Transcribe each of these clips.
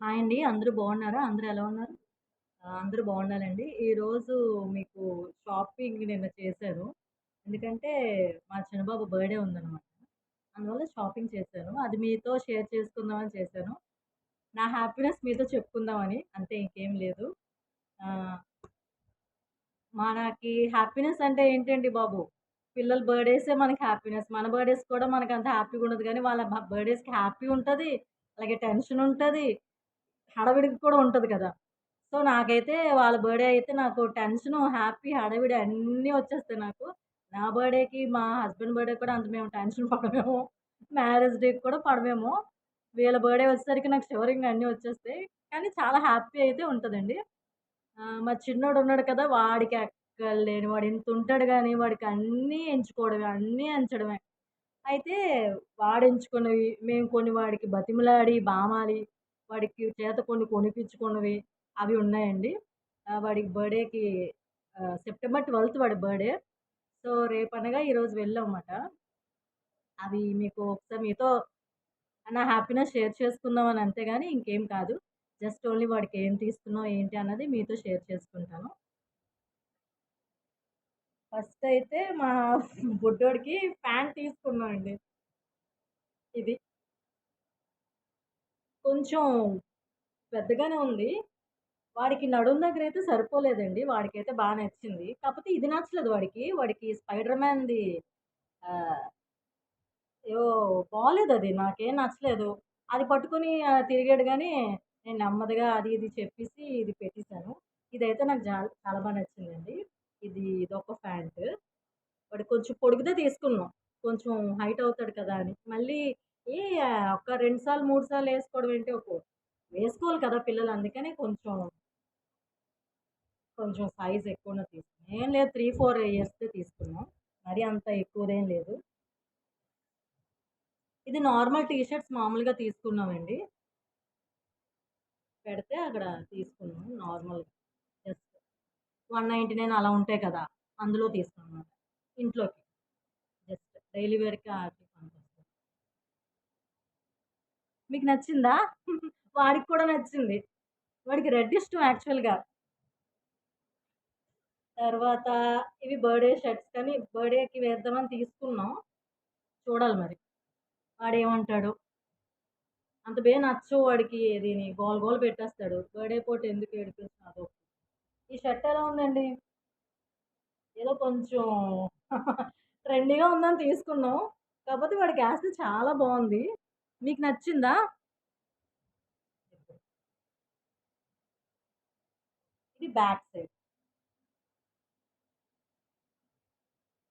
Hi అండి. అందరూ బాగున్నారా? అందరూ ఎలా ఉన్నారు? అందరూ బాగుండాలండి. ఈరోజు మీకు షాపింగ్ నిన్న చేశాను. ఎందుకంటే మా చిన్నబాబు బర్త్‌డే ఉందనమాట. అందువల్ల షాపింగ్ చేశాను. అది మీతో షేర్ చేసుకుందామని చేశాను. నా హ్యాపీనెస్ మీతో చెప్పుకుందామని. అంతే ఇంకేం లేదు. ఆహ్, మనకి హ్యాపీనెస్ అంటే ఏంటండి బాబు? పిల్లల బర్త్‌డేసే మనకి హ్యాపీనెస్. మన బర్త్‌డేస్ కూడా మనకంత హ్యాపీగా ఉండదు గానీ, వాళ్ళ బర్త్‌డేస్‌కి హ్యాపీ ఉంటది. అలాగే టెన్షన్ ఉంటది. హడావిడిగా కూడా ఉంటది కదా! సో, నాకైతే వాళ్ళ బర్త్‌డే అయితే నాకు టెన్షను, హ్యాపీ, హడావిడి అన్నీ వచ్చేస్తాయి నాకు. నా బర్త్‌డేకి మా హస్బెండ్ బర్త్‌డే కూడా అంత మేము టెన్షన్ పడమేమో. మ్యారేజ్ డేకి కూడా పడమేమో. వీళ్ళ బర్త్‌డే వచ్చేసరికి నాకు షివరింగ్ అన్నీ వచ్చేస్తాయి. కానీ చాలా హ్యాపీ అయితే ఉంటదండి. మా చిన్నోడున్నాడు కదా! వాడికి ఎక్కడలేని వాడు ఇంతుంటాడు గానీ వాడికి అన్నీ ఎంచుకోవడమే, అన్నీ ఎంచడమే. అయితే వాడెంచుకున్నవి, మేము కొన్ని వాడికి బతిమిలాడి, బామాలి, వాడికి చేత కొన్ని కొనిపించుకున్నవి అవి ఉన్నాయండి. వాడికి బర్త్‌డేకి సెప్టెంబర్ 12థ్ వాడి బర్త్‌డే. సో, రేపనగా ఈరోజు వెళ్ళామమాట. అవి మీకు ఒకసారి మీతో నా హ్యాపీనెస్ షేర్ చేసుకుందామని అంతే గాని ఇంకేం కాదు. జస్ట్ ఓన్లీ వాడికి ఏం తీసుకున్నాం, ఏంటి అన్నది మీతో షేర్ చేసుకుంటాను. ఫస్ట్ అయితే మా బుడ్డోడికి ప్యాంట్ తీసుకున్నామండి. ఇది కొంచెం పెద్దగానే ఉంది. వాడికి నడుము దగ్గరైతే సరిపోలేదండి. వాడికైతే బా నచ్చింది. కాపోతే ఇది నచ్చలేదు వాడికి. వాడికి స్పైడర్ మ్యాన్‌ది ఆహ్, ఏవో బాలేదది. నాకేం నచ్చలేదు. అది పట్టుకొని తిరిగాడు గానీ, నేను నెమ్మదిగా అది ఇది చెప్పేసి ఇది పెట్టేసాను. ఇదైతే నాకు చాలా బా నచ్చిందండి. ఇదొక ప్యాంటు. వాడికి కొంచెం పొడుగుదే తీసుకున్నాం. కొంచెం హైట్ అవుతాడు కదా అని. మళ్ళీ ఏ ఒక 2 సార్లు, 3 సార్లు ఏసుకోవడం ఏంటి వేసుకోవాలి కదా పిల్లలు. అందుకని కొంచెం సైజ్ ఎక్కువనే తీసుకున్నాం. ఏం లేదు 3, 4 ఇయర్స్‌దే తీసుకున్నాం. మరీ అంత ఎక్కువదేం లేదు. ఇది నార్మల్ టీ షర్ట్స్ మామూలుగా తీసుకున్నామండి. పెడితే అక్కడ తీసుకున్నాం నార్మల్‌గా. జస్ట్ 199 అలా ఉంటాయి కదా! అందులో తీసుకున్నాం. ఇంట్లోకి జస్ట్ డైలీ వేర్‌కి ఆటికి పనికొస్తాయి. మీకు నచ్చిందా? వాడికి కూడా నచ్చింది. వాడికి రెడ్ ఇష్టం యాక్చువల్‌గా. తర్వాత ఇవి బర్త్‌డే షర్ట్స్ కానీ బర్త్‌డేకి వేద్దామని తీసుకున్నాం. చూడాలి మరి. వాడేమంటాడో? అంత నచ్చవు వాడికి. దీని గోల గోల పెట్టేస్తాడు. బర్త్‌డే పూట ఎందుకు ఏడిపిస్తున్నావు అదో. ఈ షర్ట్ ఎలా ఉందండి? ఏదో కొంచెం ట్రెండీగా ఉందని తీసుకున్నాం. కాకపోతే వాడికేస్తే చాలా బావుంది. మీకు నచ్చిందా? ఇది బ్యాక్ సైడ్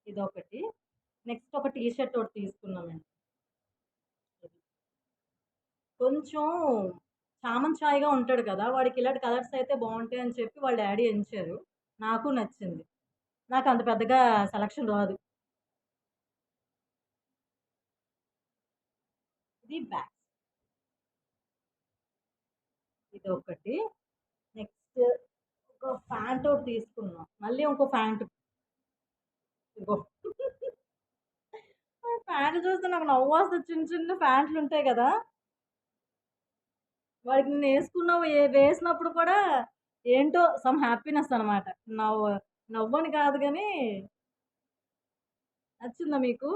ఇదొకటి. నెక్స్ట్ ఒక టీ షర్ట్ ఒకటి తీసుకున్నామండి. కొంచెం చామన్ ఛాయగా ఉంటాడు కదా! వాడికి ఇలాంటి కలర్స్ అయితే బావుంటాయని చెప్పి వాళ్ళ డ్యాడీ ఎంచారు. నాకు నచ్చింది. నాకంత పెద్దగా సెలక్షన్ రాదు. ఇది బ్యాక్. ఇదొకటి. నెక్స్ట్ ఒక ఫ్యాంట్ ఒకటి తీసుకున్నాం. మళ్ళీ ఇంకో ఫ్యాంట్ ఇగో ఆ ఫ్యాంట్ చూస్తే నాకు నవ్వొస్తది. చిన్న చిన్న ఫ్యాంట్లుంటాయి గదా! వాడికి నేనేసుకున్న వేసినప్పుడు కూడా ఏంటో సమ్ హ్యాపీనెస్ అనమాట. నవ్వు నవ్వని కాదు గానీ, నచ్చిందా మీకు?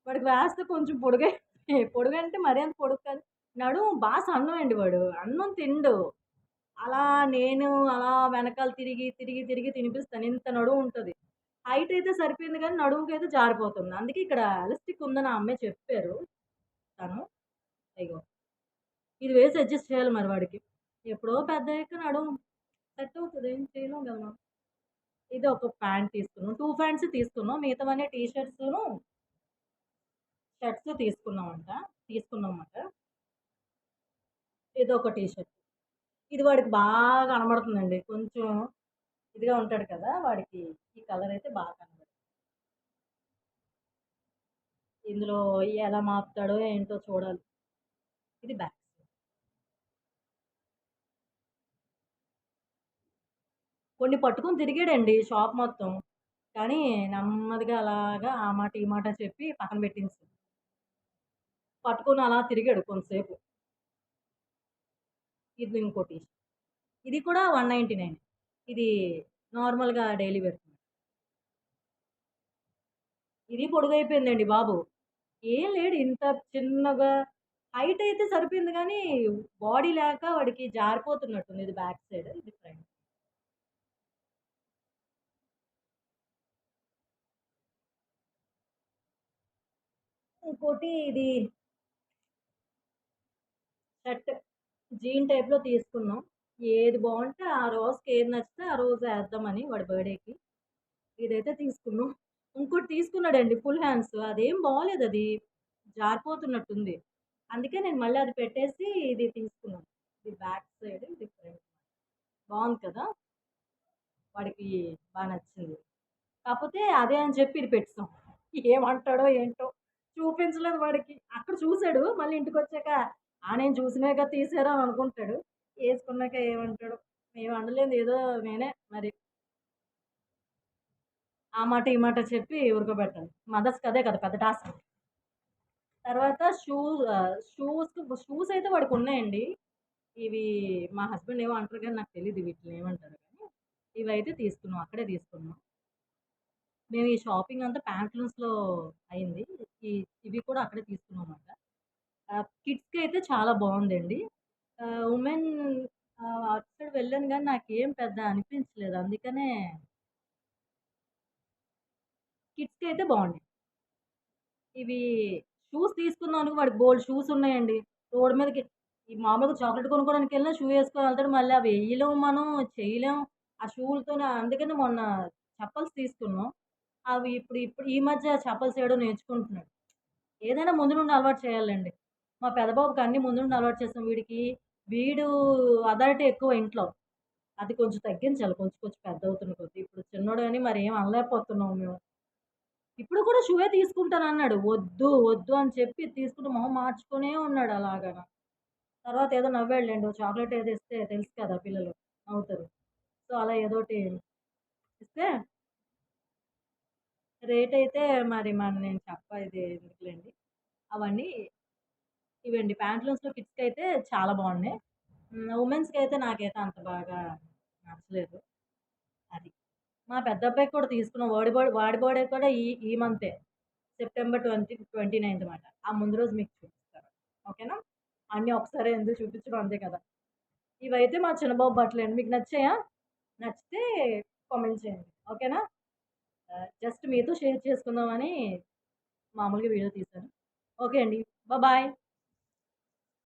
వాడికి వేస్తే కొంచెం పొడుగంటే మరీ అంత పొడుగు కాదు. నడుము సన్నండి వాడు. అన్నం తినడు. అలా నేను అలా వెనకాల తిరిగి, తిరిగి, తిరిగి తినిపిస్తాను. ఇంత నడుముంటది. హైట్ అయితే సరిపోయింది గానీ, నడుముకైతే జారిపోతుంది. అందుకే ఇక్కడ ఎలాస్టిక్ ఉందని ఆ అమ్మాయి చెప్పారు తను. ఇగో ఇది వేసి అడ్జస్ట్ చేయాలి మరి వాడికి. ఎప్పుడో పెద్దయ్యాక నడుము సెట్ అవుతది. ఏం చేయలేం కదా మనం. ఇది ఒక ప్యాంట్ తీసుకున్నాం. 2 ప్యాంట్స్ తీసుకున్నాం. మిగతావన్నీ టీ షర్ట్సును, షర్ట్స్ తీసుకున్నామన్నమాట. ఇదొక టీ షర్ట్. ఇది వాడికి బాగా కనబడుతుందండి. కొంచెం ఇదిగా ఉంటాడు కదా! వాడికి ఈ కలర్ అయితే బాగా కనబడుతుంది. ఇందులో ఎలా మాపుతాడో ఏంటో చూడాలి. ఇది బ్యాక్ సైడ్. కొన్ని పట్టుకొని తిరిగాడండి షాప్ మొత్తం. కానీ నెమ్మదిగా అలాగా ఆ మాట, ఈ మాట చెప్పి పక్కన పెట్టేసాం. పట్టుకొని అలా తిరిగాడు కొంతసేపు. ఇది ఇంకో టీ షర్ట్. ఇది కూడా 199. ఇది నార్మల్‌గా డైలీ వేర్. ఇది పొడుగైపోయిందండి బాబు. ఏం లేడు ఇంత చిన్నగా హైట్ అయితే సరిపోయింది గానీ, బాడీ లేక వాడికి జారిపోతున్నట్టుంది. ఇది బ్యాక్ సైడ్, ఇది ఫ్రంట్. ఇంకోటి ఇది షర్ట్ జీన్ టైప్‌లో తీసుకున్నాం. ఏది బావుంటే ఆ రోజుకి ఏది నచ్చితే ఆ రోజు ఏద్దామని వాడి బర్త్‌డేకి. ఇదైతే తీసుకున్నాం. ఇంకోటి తీసుకున్నాడండి ఫుల్ హ్యాండ్స్. అదేం బాలేదది. జారిపోతున్నట్టుంది. అందుకే నేను మళ్ళీ అది పెట్టేసి ఇది తీసుకున్నాను. ఇది బ్యాక్ సైడ్, ఇది ఫ్రంట్. బావుంది కదా! వాడికి నచ్చింది. కాపోతే అదే అని చెప్పి ఇది పెట్టేసాం. ఏమంటాడో ఏంటో! చూపించలేదు వాడికి. అక్కడ చూసాడు. మళ్ళీ ఇంటికొచ్చాక నేను చూసినాక తీశారు అని అనుకుంటాడు. ఏసుకున్నాక ఏమంటాడో! ఏమి అనలేదు. ఏదో నేనే మరి ఆ మాట, ఈ మాట చెప్పి ఊరుకోబెట్టాలి. మదర్స్‌కి అదే కదా పెద్ద టాస్క్. తర్వాత షూస్ అయితే వాడికున్నాయండి. ఇవి మా హస్బెండ్ ఏమో అంటారు గానీ నాకు తెలీదు వీటిని ఏమంటారో గానీ. ఇవైతే తీసుకున్నాం. అక్కడే తీసుకున్నాం. మేము ఈ షాపింగ్ అంతా ప్యాంట్లూన్స్‌లో అయింది. ఈ ఇవి కూడా అక్కడే తీసుకున్నామన్నమాట. కిడ్స్‌కి అయితే చాలా బావుందండి. ఉమెన్ అటు సైడ్ వెళ్ళాను గానీ నాకేం పెద్ద అనిపించలేదు. అందుకనే కిడ్స్‌కి అయితే బావున్నాయి. ఇవి షూస్ తీసుకుందామని వాడికి బోలెడు షూస్ ఉన్నాయండి. రోడ్ మీదకి ఈ మామూలుగా చాక్లెట్ కొనుక్కోవడానికెళ్ళినా షూ ఏసుకొని ఎళ్తాడు. మళ్ళీ అవి ఎయ్యలేం మనం, చేయలేం. ఆ షూలతోనే అందుకని మొన్న చెప్పల్స్ తీసుకున్నాం. అవి ఇప్పుడు ఇప్పుడు ఈ మధ్య చెప్పల్స్ ఏయడం నేర్చుకుంటున్నాడు. ఏదైనా ముందు నుండి అలవాటు చేయాలండి. మా పెద్ద బాబుకి అన్నీ ముందు నుండి అలవాటు చేసాం. వీడు అథారిటీ ఎక్కువ ఇంట్లో. అది కొంచెం తగ్గించాలి. కొంచెం కొంచెం పెద్దవుతున్న కొద్దీ. ఇప్పుడు చిన్నోడు గాని మరి ఏం అనలేకపోతున్నాం మేము. ఇప్పుడు కూడా షూయే తీసుకుంటానన్నాడు. వద్దు, వద్దు అని చెప్పి తీసుకుంటే మొహం మార్చుకునే ఉన్నాడు అలాగన. తర్వాత ఏదో నవ్వాడులెండి. ఓ చాక్లేట్ ఏదో ఇస్తే తెలుసు కదా పిల్లలు నవ్వుతారు. సో, అలా ఏదోటి ఇస్తే రేటయితే మరి నేను ఇది ఎందుకులెండి. అవన్నీ ఇవండి ప్యాంట్లూన్స్‌లో కిడ్స్‌కైతే చాలా బాగున్నాయి. ఉమెన్స్‌కైతే నాకైతే అంత బాగా నచ్చలేదు. అది. మా పెద్దబ్బాయికి కూడా తీసుకున్నాం. వాడి బర్త్‌డే కూడా ఈ ఈ మంతే. సెప్టెంబర్ 29థ్ మాట. ఆ ముందు రోజు మీకు చూపిస్తాను. ఓకేనా? అన్నీ ఒకసారే ఎందుకు చూపించడం అంతే కదా! ఇవైతే మా చిన్న బాబు బట్టలండి. మీకు నచ్చాయా? నచ్చితే కామెంట్ చేయండి. ఓకేనా? జస్ట్ మీతో షేర్ చేసుకుందామని మామూలుగా వీడియో తీశాను. ఓకే అండి. బాయ్.